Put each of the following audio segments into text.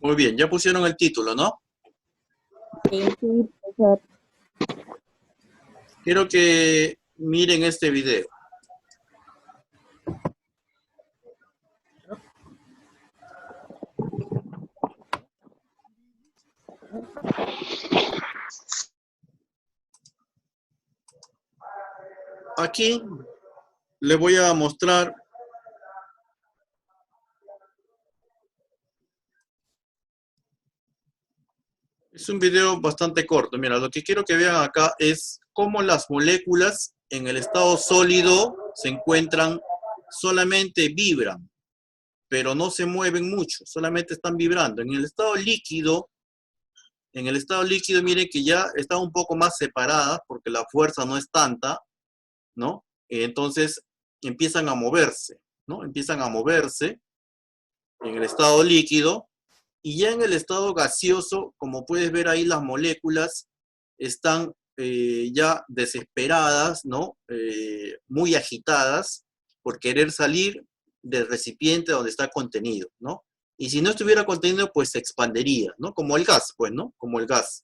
Muy bien, ya pusieron el título, ¿no? Sí, sí, profesor. Quiero que miren este video. Aquí les voy a mostrar es un video bastante corto. Mira, lo que quiero que vean acá es cómo las moléculas en el estado sólido se encuentran, solamente vibran, pero no se mueven mucho, solamente están vibrando. En el estado líquido, miren que ya están un poco más separadas porque la fuerza no es tanta, ¿no? Entonces empiezan a moverse, ¿no? Empiezan a moverse en el estado líquido. Y ya en el estado gaseoso, como puedes ver ahí, las moléculas están ya desesperadas, ¿no? Muy agitadas por querer salir del recipiente donde está contenido, ¿no? Y si no estuviera contenido, pues se expandería, ¿no? Como el gas, pues, ¿no? Como el gas.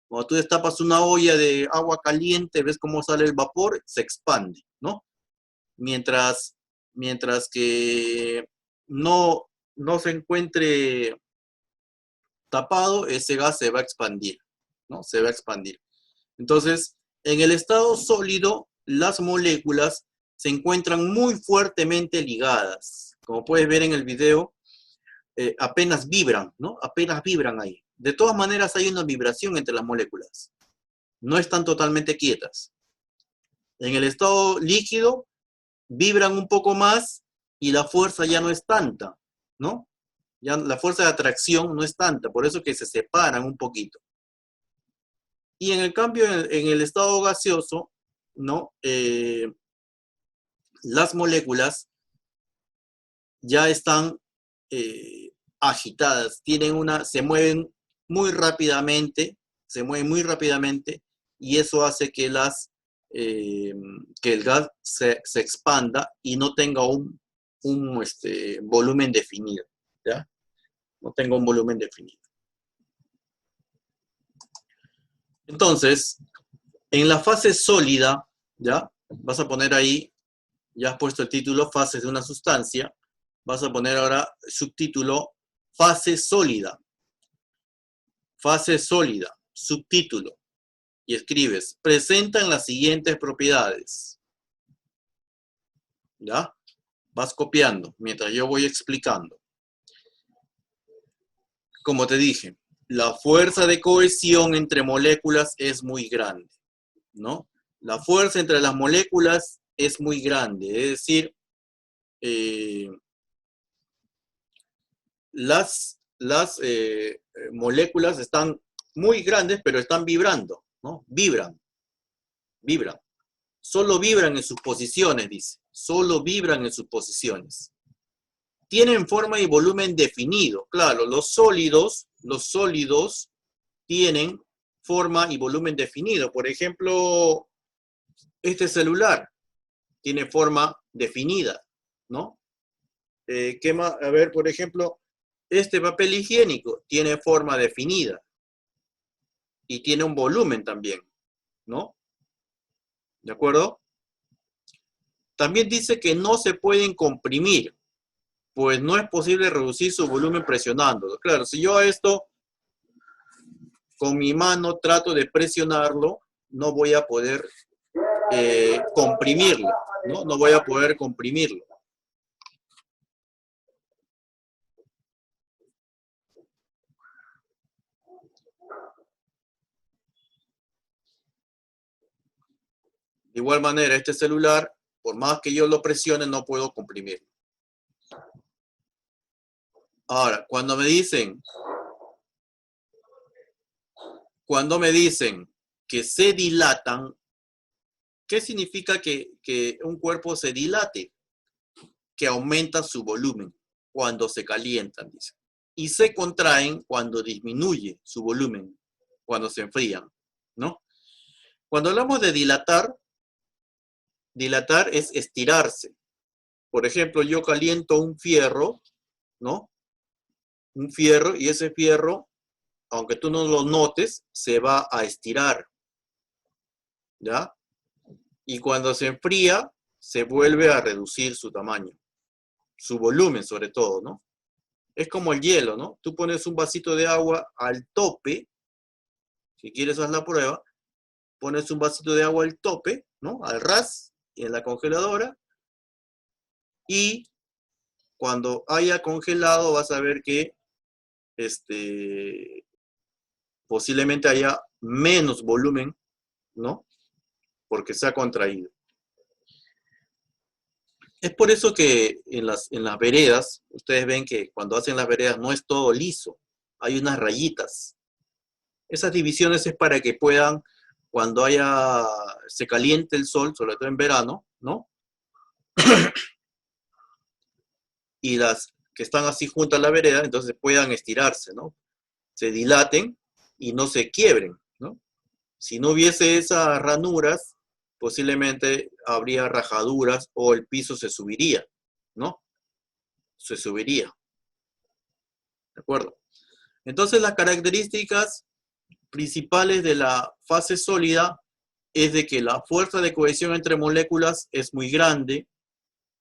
Cuando tú destapas una olla de agua caliente, ves cómo sale el vapor, se expande, ¿no? Mientras, mientras que no se encuentre tapado, ese gas se va a expandir, ¿no? Se va a expandir. Entonces, en el estado sólido, las moléculas se encuentran muy fuertemente ligadas. Como puedes ver en el video, apenas vibran, ¿no? Apenas vibran ahí. De todas maneras, hay una vibración entre las moléculas. No están totalmente quietas. En el estado líquido, vibran un poco más y la fuerza ya no es tanta, ¿no? Ya la fuerza de atracción no es tanta, por eso que se separan un poquito. Y en el cambio, en el estado gaseoso, ¿no? Las moléculas ya están agitadas, se mueven muy rápidamente, y eso hace que que el gas se expanda y no tenga un volumen definido, ¿ya? No tenga un volumen definido. Entonces, en la fase sólida, ¿ya? Vas a poner ahí, ya has puesto el título, fases de una sustancia, vas a poner ahora subtítulo, fase sólida. Fase sólida, subtítulo, y escribes, presentan las siguientes propiedades. ¿Ya? Vas copiando mientras yo voy explicando. Como te dije, la fuerza de cohesión entre moléculas es muy grande, ¿no? La fuerza entre las moléculas es muy grande, es decir, las moléculas están muy grandes, pero están vibrando, ¿no? Vibran. Solo vibran en sus posiciones, dice. Solo vibran en sus posiciones. Tienen forma y volumen definido. Claro, los sólidos tienen forma y volumen definido. Por ejemplo, este celular tiene forma definida, ¿no? ¿Qué más? A ver, por ejemplo, este papel higiénico tiene forma definida y tiene un volumen también, ¿no? ¿De acuerdo? También dice que no se pueden comprimir, pues no es posible reducir su volumen presionándolo. Claro, si yo a esto con mi mano trato de presionarlo, no voy a poder comprimirlo, ¿no? No voy a poder comprimirlo. De igual manera, este celular, por más que yo lo presione, no puedo comprimirlo. Ahora, cuando me dicen que se dilatan, ¿qué significa que un cuerpo se dilate? Que aumenta su volumen cuando se calientan, dice. Y se contraen cuando disminuye su volumen, cuando se enfrían, ¿no? Cuando hablamos de dilatar es estirarse. Por ejemplo, yo caliento un fierro, ¿no? un fierro, y ese fierro, aunque tú no lo notes, se va a estirar, ¿ya? Y cuando se enfría, se vuelve a reducir su tamaño, su volumen sobre todo, ¿no? Es como el hielo, ¿no? Tú pones un vasito de agua al tope, si quieres haz la prueba, pones un vasito de agua al tope, ¿no? Al ras, en la congeladora, y cuando haya congelado vas a ver que posiblemente haya menos volumen, ¿no? Porque se ha contraído. Es por eso que en las veredas, ustedes ven que cuando hacen las veredas no es todo liso, hay unas rayitas. Esas divisiones es para que puedan, cuando se caliente el sol, sobre todo en verano, ¿no? Y las que están así junto a la vereda, entonces puedan estirarse, ¿no? Se dilaten y no se quiebren, ¿no? Si no hubiese esas ranuras, posiblemente habría rajaduras o el piso se subiría, ¿no? Se subiría, ¿de acuerdo? Entonces las características principales de la fase sólida es de que la fuerza de cohesión entre moléculas es muy grande,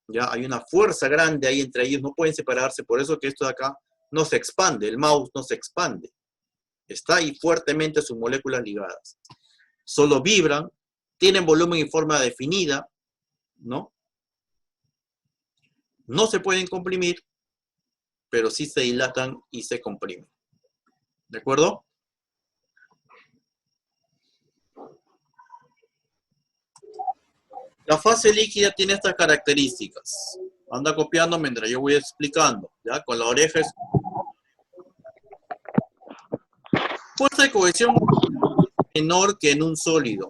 ya hay una fuerza grande ahí entre ellos, no pueden separarse, por eso que esto de acá no se expande, el mouse no se expande, está ahí fuertemente sus moléculas ligadas. Solo vibran, tienen volumen y forma definida, ¿no? No se pueden comprimir, pero sí se dilatan y se comprimen. ¿De acuerdo? La fase líquida tiene estas características. Anda copiando mientras yo voy explicando, ¿ya? Con la oreja es... Fuerza de cohesión menor que en un sólido,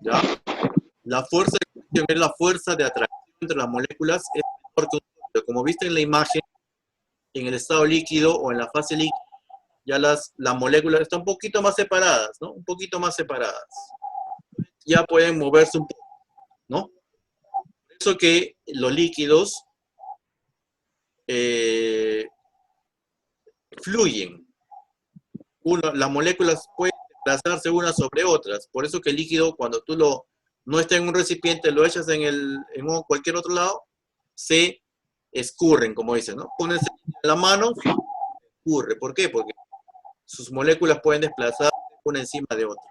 ¿ya? La fuerza de cohesión es la fuerza de atracción entre las moléculas, es menor que un sólido. Como viste en la imagen, en el estado líquido o en la fase líquida, ya las moléculas están un poquito más separadas, ¿no? Un poquito más separadas. Ya pueden moverse un poco, ¿no? Por eso que los líquidos fluyen. Las moléculas pueden desplazarse unas sobre otras. Por eso que el líquido, cuando tú no está en un recipiente, lo echas en cualquier otro lado, se escurren, como dicen, ¿no? Pones en la mano, escurre. ¿Por qué? Porque sus moléculas pueden desplazarse una encima de otra.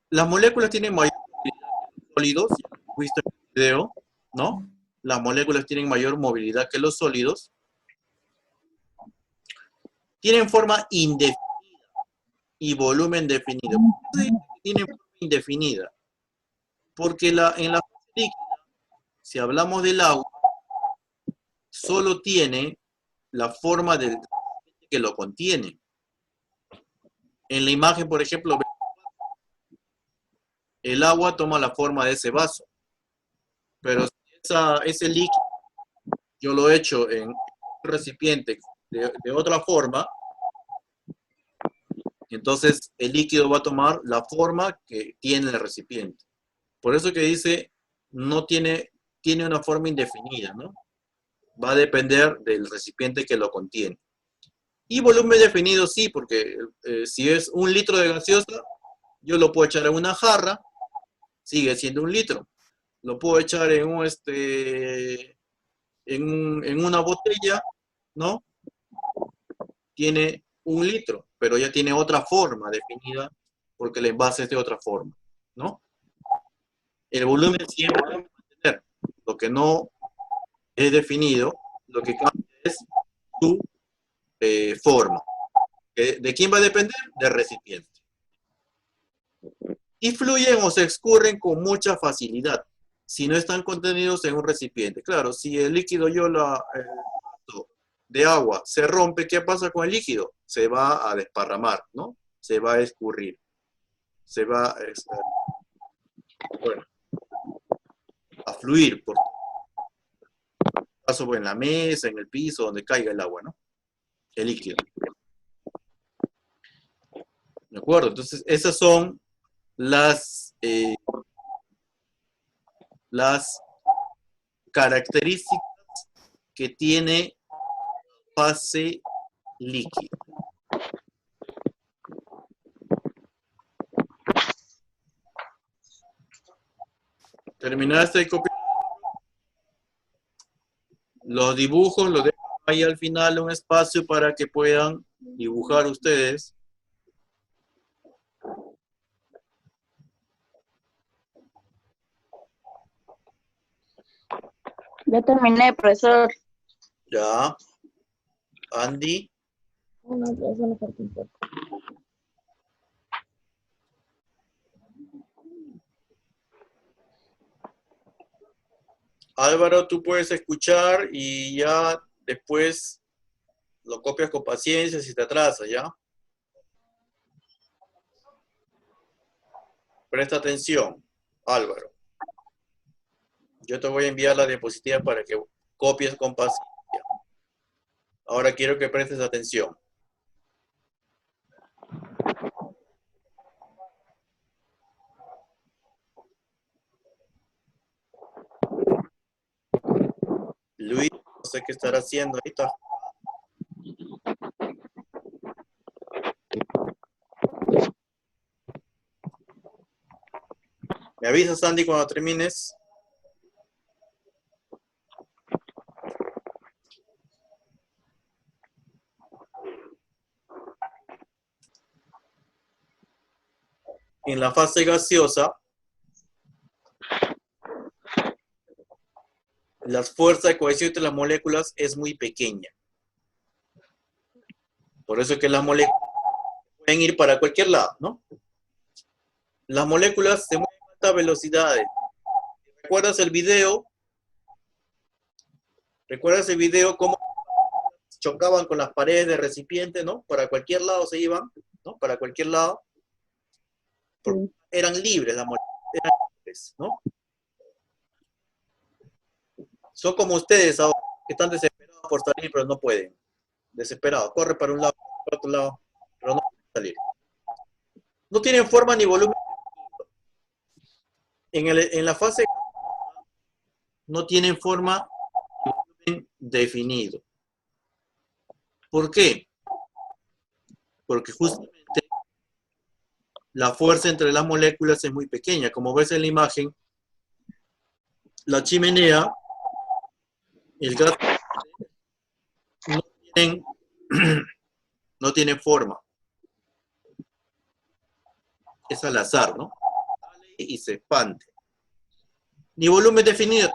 Las moléculas tienen mayor movilidad que los sólidos, ya lo hemos visto en el video, ¿no? Las moléculas tienen mayor movilidad que los sólidos. Tienen forma indefinida y volumen definido. ¿Por qué tienen forma indefinida? Porque en la fase líquida, si hablamos del agua, solo tiene la forma del que lo contiene. En la imagen, por ejemplo, el agua toma la forma de ese vaso, pero si ese líquido yo lo echo en un recipiente de otra forma, entonces el líquido va a tomar la forma que tiene el recipiente. Por eso que dice, no tiene una forma indefinida, ¿no? Va a depender del recipiente que lo contiene. Y volumen definido sí, porque si es 1 litro de gaseosa, yo lo puedo echar en una jarra, sigue siendo 1 litro. Lo puedo echar en una botella, ¿no? Tiene 1 litro, pero ya tiene otra forma definida porque el envase es de otra forma, ¿no? El volumen siempre va a mantener. Lo que no es definido, lo que cambia es su forma. ¿De quién va a depender? Del recipiente. Y fluyen o se escurren con mucha facilidad si no están contenidos en un recipiente. Claro, si el líquido de agua se rompe, ¿qué pasa con el líquido? Se va a desparramar, ¿no? Se va a escurrir. Se va bueno, a fluir por paso en la mesa, en el piso, donde caiga el agua, ¿no? El líquido. ¿De acuerdo? Entonces, esas son las características que tiene fase líquida. ¿Terminaste de copiar? Los dibujos los dejo ahí al final, un espacio para que puedan dibujar ustedes. Ya terminé, profesor. Ya. Andy. No, ya solo falta un poco. Álvaro, tú puedes escuchar y ya después lo copias con paciencia si te atrasas, ¿ya? Presta atención, Álvaro. Yo te voy a enviar la diapositiva para que copies con paciencia. Ahora quiero que prestes atención. Luis, no sé qué estará haciendo ahorita. ¿Me avisas, Andy, cuando termines? En la fase gaseosa, la fuerza de cohesión entre las moléculas es muy pequeña. Por eso es que las moléculas pueden ir para cualquier lado, ¿no? Las moléculas se mueven a altas velocidades. ¿Recuerdas el video? ¿Recuerdas el video cómo chocaban con las paredes de recipiente, ¿no? Para cualquier lado se iban, ¿no? Para cualquier lado. Porque eran libres las moléculas, eran libres, ¿no? Son como ustedes ahora, que están desesperados por salir, pero no pueden. Desesperados. Corre para un lado, para otro lado, pero no pueden salir. No tienen forma ni volumen. En la fase no tienen forma ni volumen definido. ¿Por qué? Porque justamente la fuerza entre las moléculas es muy pequeña. Como ves en la imagen, la chimenea, el gas no tienen forma. Es al azar, ¿no? Y se expande. Ni volumen definido.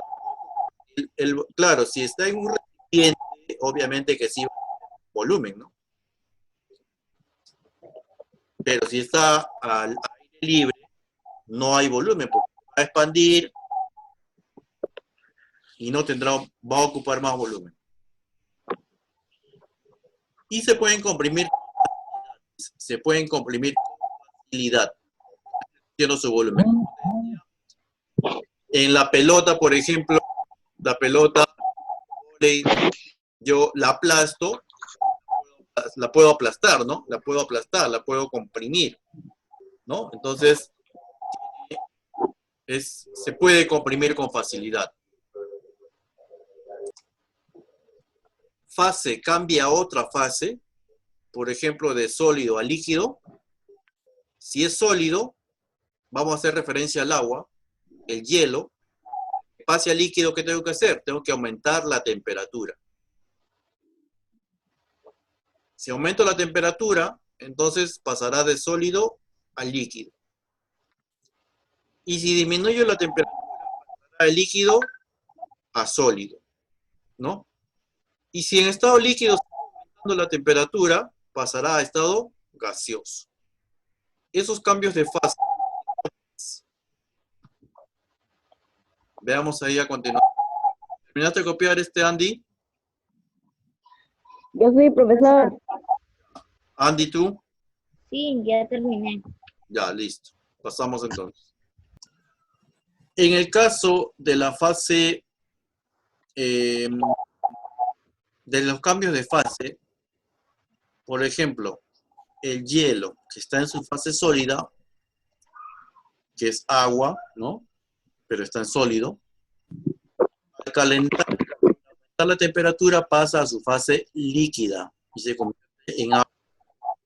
Claro, si está en un recipiente, obviamente que sí va a tener volumen, ¿no? Pero si está al aire libre, no hay volumen, porque va a expandir y no tendrá, va a ocupar más volumen. Y se pueden comprimir con facilidad, tiene su volumen. En la pelota, por ejemplo, la pelota, yo la aplasto, la puedo aplastar, ¿no? La puedo aplastar, la puedo comprimir, ¿no? Entonces, se puede comprimir con facilidad. Fase cambia a otra fase, por ejemplo, de sólido a líquido. Si es sólido, vamos a hacer referencia al agua, el hielo. Pase a líquido, ¿qué tengo que hacer? Tengo que aumentar la temperatura. Si aumento la temperatura, entonces pasará de sólido a líquido. Y si disminuyo la temperatura, pasará de líquido a sólido, ¿no? Y si en estado líquido está aumentando la temperatura, pasará a estado gaseoso. Esos cambios de fase. Veamos ahí a continuación. ¿Terminaste de copiar Andy? Yo soy profesor. Andy, ¿tú? Sí, ya terminé. Ya, listo. Pasamos entonces. En el caso de la fase, de los cambios de fase, por ejemplo, el hielo que está en su fase sólida, que es agua, ¿no? Pero está en sólido, al calentar la temperatura pasa a su fase líquida y se convierte en agua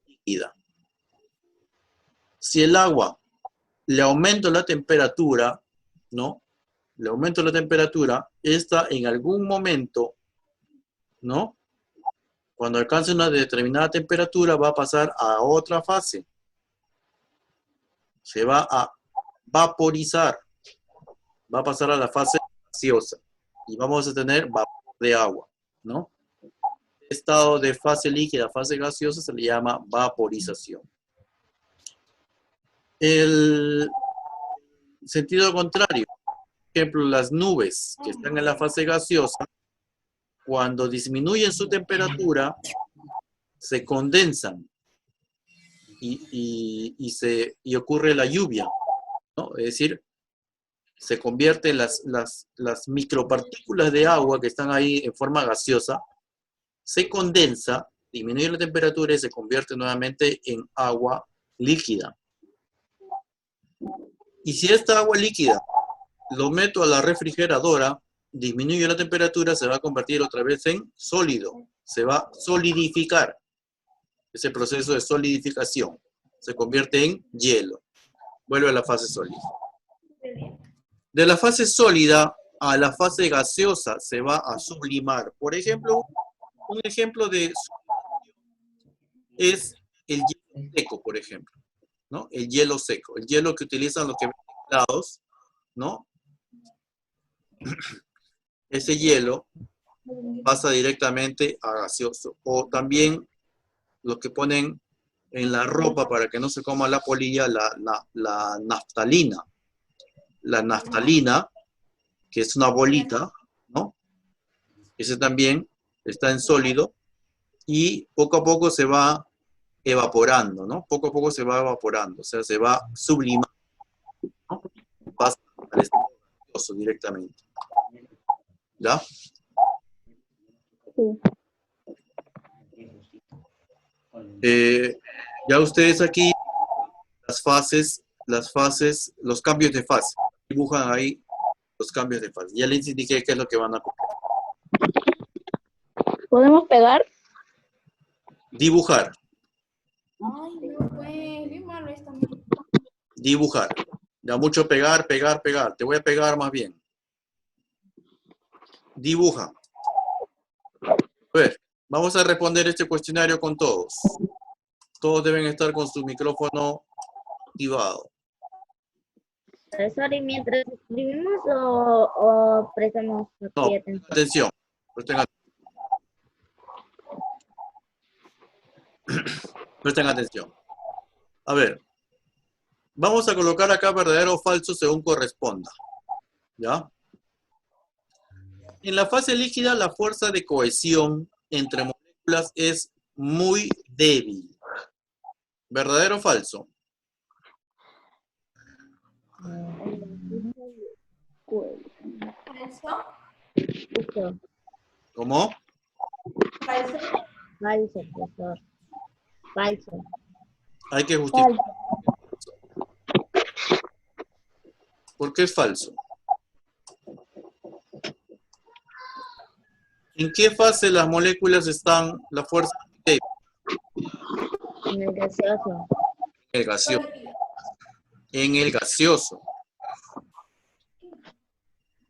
líquida. Si el agua le aumento la temperatura, ¿no? Le aumento la temperatura, esta en algún momento, ¿no? Cuando alcance una determinada temperatura va a pasar a otra fase. Se va a vaporizar. Va a pasar a la fase gaseosa. Y vamos a tener vapor de agua, ¿no? Estado de fase líquida, fase gaseosa se le llama vaporización. El sentido contrario, por ejemplo, las nubes que están en la fase gaseosa, cuando disminuyen su temperatura, se condensan y ocurre la lluvia, ¿no? Es decir, se convierten las micropartículas de agua que están ahí en forma gaseosa, se condensa, disminuye la temperatura y se convierte nuevamente en agua líquida. Y si esta agua líquida lo meto a la refrigeradora, disminuye la temperatura, se va a convertir otra vez en sólido, se va a solidificar. Ese proceso de solidificación se convierte en hielo. Vuelve a la fase sólida. De la fase sólida a la fase gaseosa se va a sublimar. Por ejemplo, un ejemplo de es el hielo seco, por ejemplo, ¿no? El hielo seco, el hielo que utilizan los que venden helados, ¿no? Ese hielo pasa directamente a gaseoso. O también lo que ponen en la ropa para que no se coma la polilla, la naftalina. La naftalina, que es una bolita, ¿no? Ese también está en sólido y poco a poco se va evaporando, ¿no? Poco a poco se va evaporando, o sea, se va sublimando, ¿no? Pasa al estado gaseoso directamente. ¿Ya? Sí. Ya ustedes aquí las fases, los cambios de fase. Dibujan ahí los cambios de fase. Ya les indiqué qué es lo que van a copiar. ¿Podemos pegar? Dibujar. Ay, no, pues, bien malo es también. Dibujar. Ya mucho pegar, pegar, pegar. Te voy a pegar más bien. Dibuja. A ver, vamos a responder este cuestionario con todos. Todos deben estar con su micrófono activado. Profesor, ¿y mientras escribimos o prestamos No, atención? atención. Presten Presten atención. A ver, vamos a colocar acá verdadero o falso según corresponda. ¿Ya? En la fase líquida, la fuerza de cohesión entre moléculas es muy débil. ¿Verdadero o falso? ¿Falso? Falso, ¿Cómo? ¿Falso? falso, profesor. Falso. Hay que justificar. Falso. ¿Por qué es falso? ¿En qué fase las moléculas están la fuerza débil? En el gaseoso. En el gaseoso. En el gaseoso.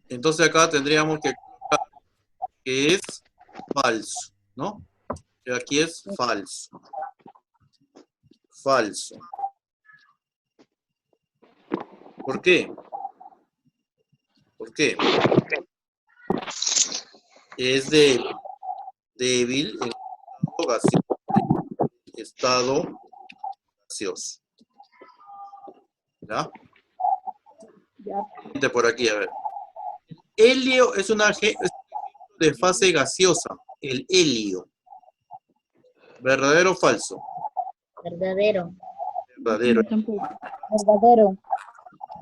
Entonces acá tendríamos que colocar que es falso, ¿no? Que aquí es falso. Falso. ¿Por qué? ¿Por qué? Es débil en estado gaseoso. ¿Ya? Ya. Por aquí, a ver. Helio es un ejemplo de fase gaseosa. El helio. ¿Verdadero o falso? Verdadero. Verdadero. Verdadero.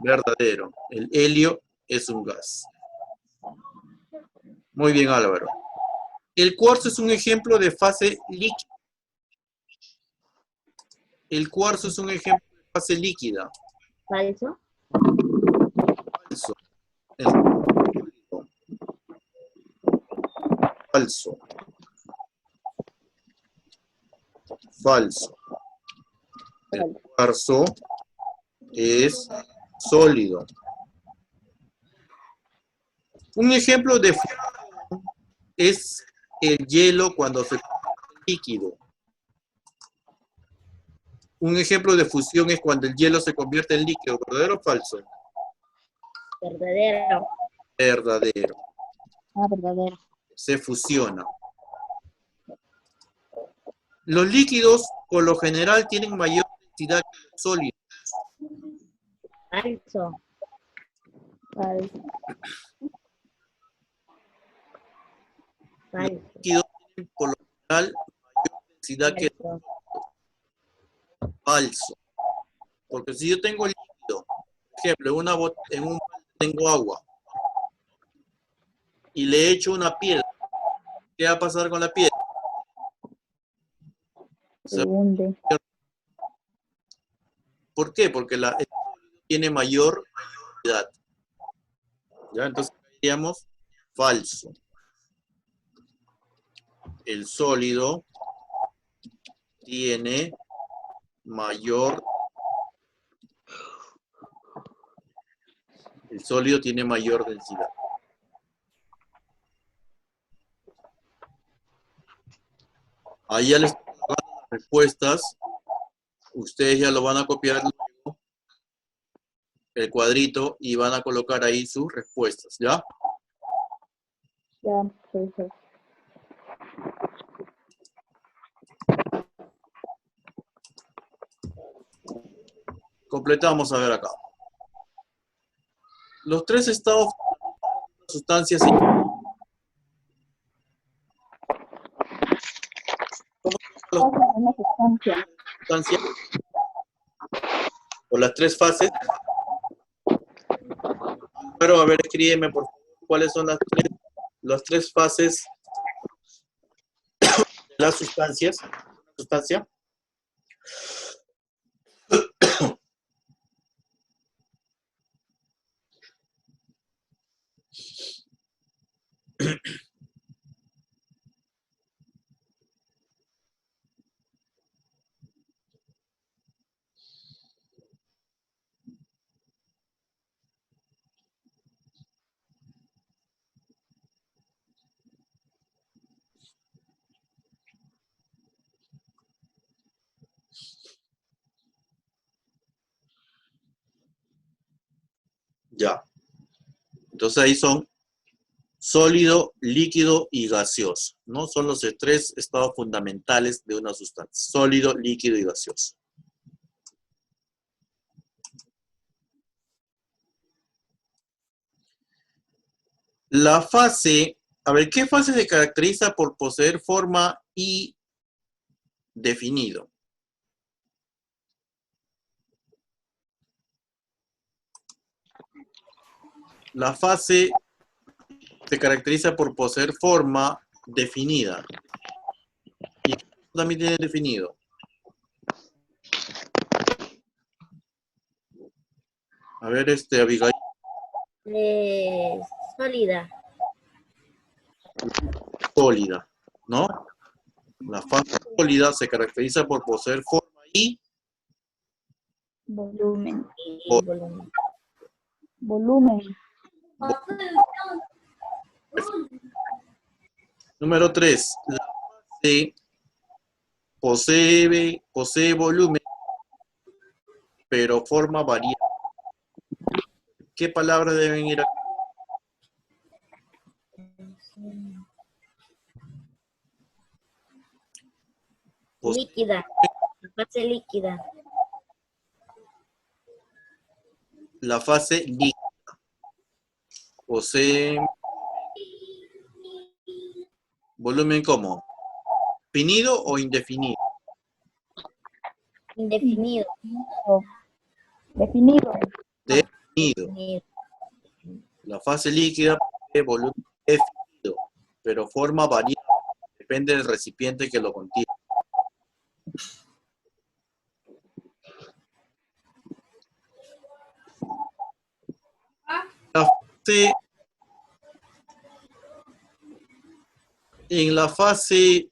Verdadero. El helio es un gas. Muy bien, Álvaro. El cuarzo es un ejemplo de fase líquida. El cuarzo es un ejemplo de fase líquida. Falso. Falso. El falso. Falso. El cuarzo es sólido. Un ejemplo de fusión es el hielo cuando se convierte en líquido. Un ejemplo de fusión es cuando el hielo se convierte en líquido. ¿Verdadero o falso? Verdadero. Verdadero. Ah, verdadero. Se fusiona. Los líquidos, por lo general, tienen mayor densidad que los sólidos. Falso. Falso. Los Falso. líquidos tienen, por lo general, mayor densidad que Falso. falso. Porque si yo tengo líquido, por ejemplo, en un balde tengo agua y le echo una piedra, ¿qué va a pasar con la piedra? Se hunde. ¿Por qué? Porque el sólido tiene mayor densidad. ¿Ya? Entonces diríamos falso. El sólido tiene mayor densidad. Ahí ya les estoy dando las respuestas. Ustedes ya lo van a copiar luego, el cuadrito, y van a colocar ahí sus respuestas, ¿ya? Ya, perfecto. Completamos a ver acá. Los tres estados de una sustancia se Una sustancia. sustancia o las tres fases. Pero a ver, escríbeme por favor cuáles son las tres fases de las sustancias. Sustancia. Ya. Entonces ahí son sólido, líquido y gaseoso, ¿no? Son los tres estados fundamentales de una sustancia. Sólido, líquido y gaseoso. La fase, a ver, ¿qué fase se caracteriza por poseer forma y definido? La fase se caracteriza por poseer forma definida. Y también tiene definido. A ver, Abigail. Sólida. Sólida, ¿no? La fase sólida se caracteriza por poseer forma y Volumen. Vol- Volumen. Volumen. Número 3. La fase posee volumen, pero forma variable. ¿Qué palabras deben ir aquí? Líquida. Fase líquida. La fase líquida. Posee volumen ¿cómo? ¿Definido o indefinido? Indefinido. Definido. Definido. Definido. La fase líquida posee volumen definido, pero forma variable. Depende del recipiente que lo contiene. La fase En la fase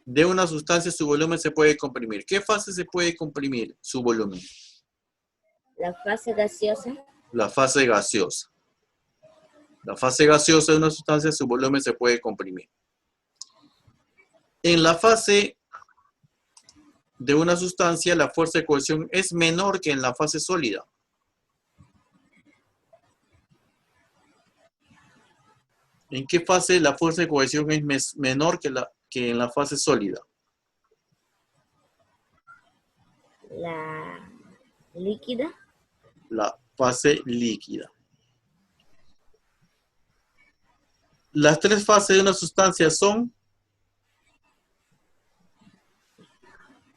de una sustancia, su volumen se puede comprimir. ¿Qué fase se puede comprimir su volumen? La fase gaseosa. La fase gaseosa. La fase gaseosa de una sustancia, su volumen se puede comprimir. En la fase de una sustancia, la fuerza de cohesión es menor que en la fase sólida. ¿En qué fase la fuerza de cohesión es menor que en la fase sólida? La líquida. La fase líquida. Las tres fases de una sustancia son,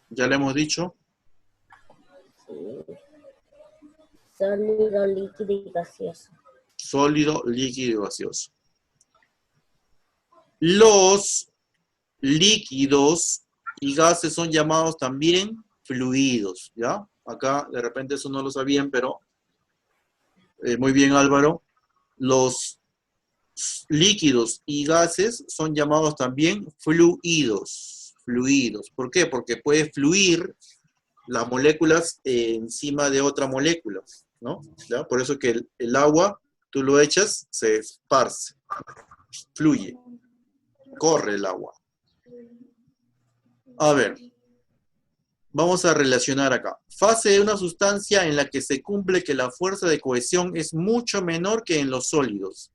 ya le hemos dicho, Sí. Sólido, líquido y gaseoso. sólido, líquido y gaseoso. Los líquidos y gases son llamados también fluidos, ¿ya? Acá de repente eso no lo sabían, pero muy bien, Álvaro. Los líquidos y gases son llamados también fluidos. Fluidos. ¿Por qué? Porque puede fluir las moléculas encima de otra molécula, ¿no? ¿Ya? Por eso que el agua, tú lo echas, se esparce, fluye, corre el agua. A ver, vamos a relacionar acá. Fase de una sustancia en la que se cumple que la fuerza de cohesión es mucho menor que en los sólidos.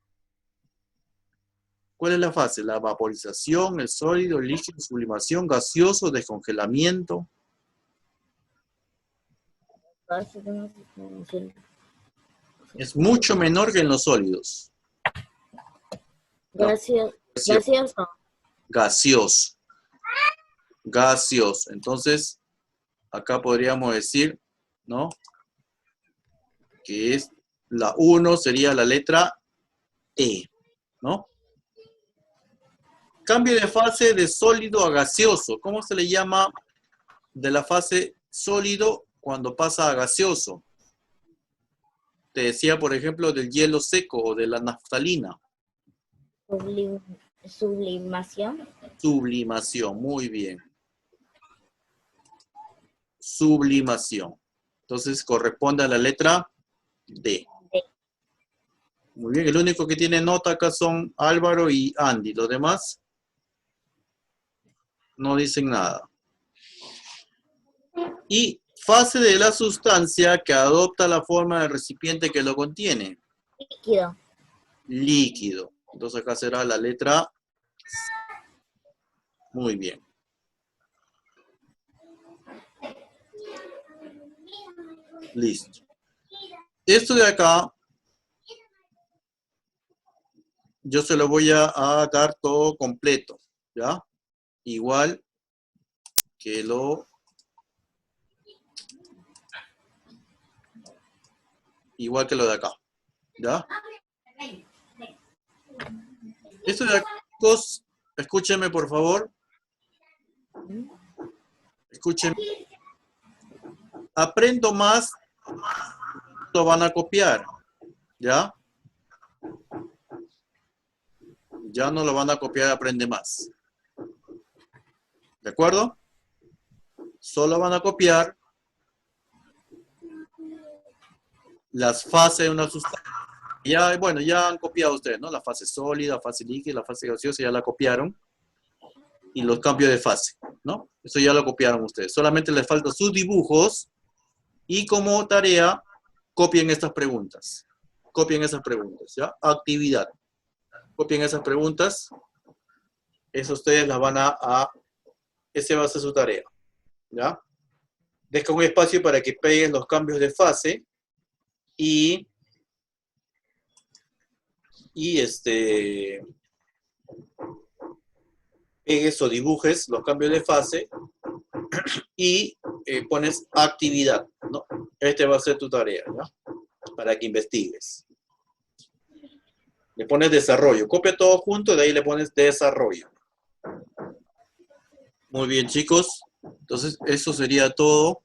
¿Cuál es la fase? La vaporización, el sólido, el líquido, sublimación, gaseoso, descongelamiento. Fase de una sustancia. Es mucho menor que en los sólidos. Gaseoso. Gaseoso. Gaseoso. Entonces, acá podríamos decir, ¿no? Que es la 1 sería la letra E, ¿no? Cambio de fase de sólido a gaseoso. ¿Cómo se le llama de la fase sólido cuando pasa a gaseoso? Te decía, por ejemplo, del hielo seco o de la naftalina. Sublimación. Sublimación, muy bien. Sublimación. Entonces corresponde a la letra D. Muy bien, el único que tiene nota acá son Álvaro y Andy. Los demás no dicen nada. Y fase de la sustancia que adopta la forma del recipiente que lo contiene. Líquido. Líquido. Entonces acá será la letra C. Muy bien. Listo. Esto de acá, yo se lo voy a dar todo completo, ¿ya? Igual que lo de acá, ¿ya? Esto de acá, chicos, escúchenme por favor. Escúchenme. Aprendo más, lo van a copiar, ¿ya? Ya no lo van a copiar, aprende más. ¿De acuerdo? Solo van a copiar las fases de una sustancia. Ya, bueno, ya han copiado ustedes, ¿no? La fase sólida, fase líquida, la fase gaseosa, ya la copiaron. Y los cambios de fase, ¿no? Eso ya lo copiaron ustedes. Solamente les faltan sus dibujos y como tarea, copien estas preguntas. Copien esas preguntas, ¿ya? Actividad. Copien esas preguntas. Eso ustedes las van ese va a ser su tarea, ¿ya? Deja un espacio para que peguen los cambios de fase y pegues o dibujes los cambios de fase y pones actividad, ¿no? Este va a ser tu tarea, ¿no? Para que investigues. Le pones desarrollo. Copia todo junto y de ahí le pones desarrollo. Muy bien, chicos. Entonces, eso sería todo.